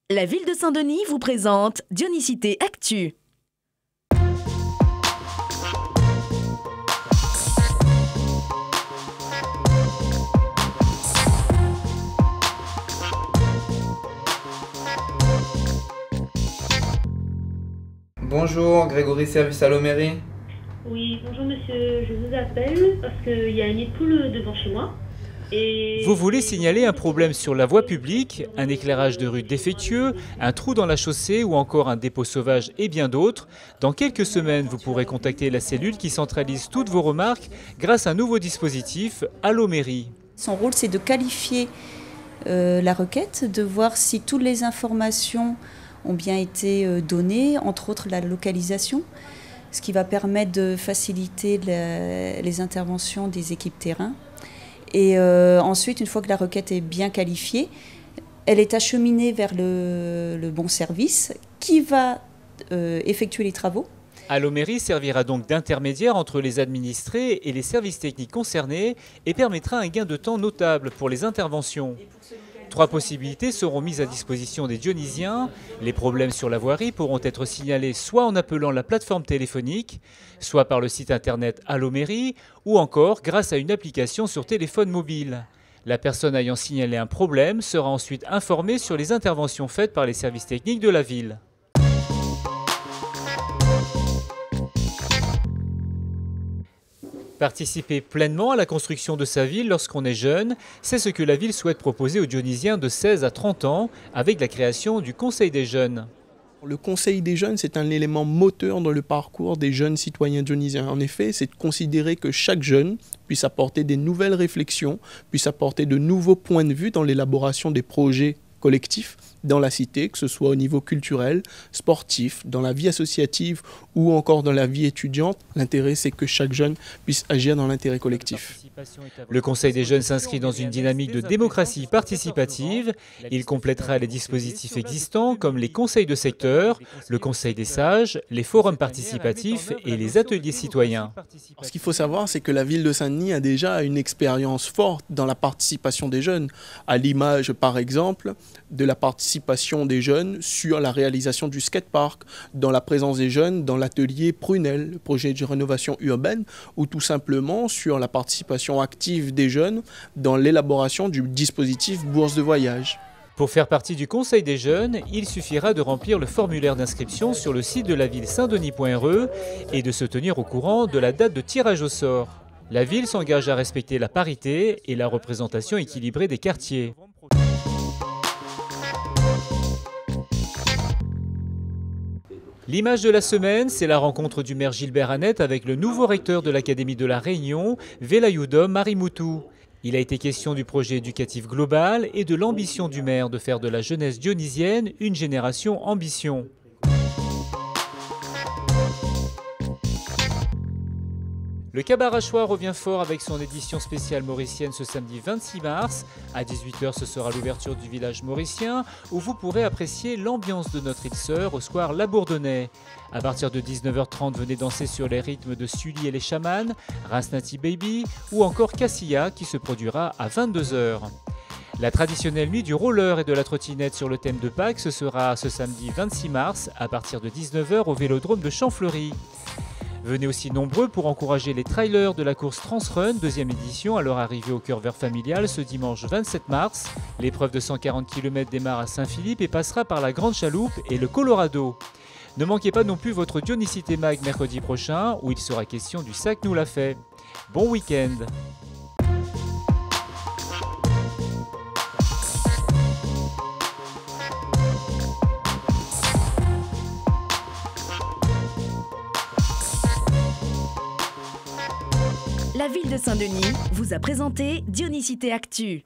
La ville de Saint-Denis vous présente Dionysité Actu. Bonjour, Grégory, service à l'eau mairie. Oui, bonjour monsieur, je vous appelle parce qu'il y a un nid de poule devant chez moi. Vous voulez signaler un problème sur la voie publique, un éclairage de rue défectueux, un trou dans la chaussée ou encore un dépôt sauvage et bien d'autres. Dans quelques semaines, vous pourrez contacter la cellule qui centralise toutes vos remarques grâce à un nouveau dispositif, Allo Mairie. Son rôle, c'est de qualifier la requête, de voir si toutes les informations ont bien été données, entre autres la localisation, ce qui va permettre de faciliter les interventions des équipes terrain. Et ensuite, une fois que la requête est bien qualifiée, elle est acheminée vers le bon service qui va effectuer les travaux. Allo Mairie servira donc d'intermédiaire entre les administrés et les services techniques concernés et permettra un gain de temps notable pour les interventions. 3 possibilités seront mises à disposition des Dionysiens. Les problèmes sur la voirie pourront être signalés soit en appelant la plateforme téléphonique, soit par le site internet Allo Mairie, ou encore grâce à une application sur téléphone mobile. La personne ayant signalé un problème sera ensuite informée sur les interventions faites par les services techniques de la ville. Participer pleinement à la construction de sa ville lorsqu'on est jeune, c'est ce que la ville souhaite proposer aux Dionysiens de 16 à 30 ans avec la création du Conseil des jeunes. Le Conseil des jeunes, c'est un élément moteur dans le parcours des jeunes citoyens dionysiens. En effet, c'est de considérer que chaque jeune puisse apporter des nouvelles réflexions, puisse apporter de nouveaux points de vue dans l'élaboration des projets collectifs dans la cité, que ce soit au niveau culturel, sportif, dans la vie associative ou encore dans la vie étudiante. L'intérêt, c'est que chaque jeune puisse agir dans l'intérêt collectif. Le Conseil des jeunes s'inscrit dans une dynamique de démocratie participative. Il complétera les dispositifs existants comme les conseils de secteur, le Conseil des sages, les forums participatifs et les ateliers citoyens. Ce qu'il faut savoir, c'est que la ville de Saint-Denis a déjà une expérience forte dans la participation des jeunes, à l'image, par exemple, de la participation des jeunes sur la réalisation du skatepark, dans la présence des jeunes dans l'atelier Prunel, le projet de rénovation urbaine, ou tout simplement sur la participation active des jeunes dans l'élaboration du dispositif bourse de voyage. Pour faire partie du Conseil des jeunes, il suffira de remplir le formulaire d'inscription sur le site de la ville saintdenis.re et de se tenir au courant de la date de tirage au sort. La ville s'engage à respecter la parité et la représentation équilibrée des quartiers. L'image de la semaine, c'est la rencontre du maire Gilbert Annette avec le nouveau recteur de l'Académie de la Réunion, Velayudom Marimoutou. Il a été question du projet éducatif global et de l'ambition du maire de faire de la jeunesse dionysienne une génération ambition. Le Cabarachois revient fort avec son édition spéciale mauricienne ce samedi 26 mars. À 18 h, ce sera l'ouverture du village mauricien où vous pourrez apprécier l'ambiance de notre île sœur au square Labourdonnais. À partir de 19 h 30, venez danser sur les rythmes de Sully et les chamans, Rasnati Baby ou encore Cassia qui se produira à 22 h. La traditionnelle nuit du roller et de la trottinette sur le thème de Pâques, ce sera ce samedi 26 mars à partir de 19 h au vélodrome de Champfleury. Venez aussi nombreux pour encourager les trailers de la course Transrun, 2e édition, à leur arrivée au cœur vert familial ce dimanche 27 mars. L'épreuve de 140 km démarre à Saint-Philippe et passera par la Grande Chaloupe et le Colorado. Ne manquez pas non plus votre Dionysité Mag mercredi prochain où il sera question du Sac nous l'a fait. Bon week-end! La ville de Saint-Denis vous a présenté Dionysité Actu.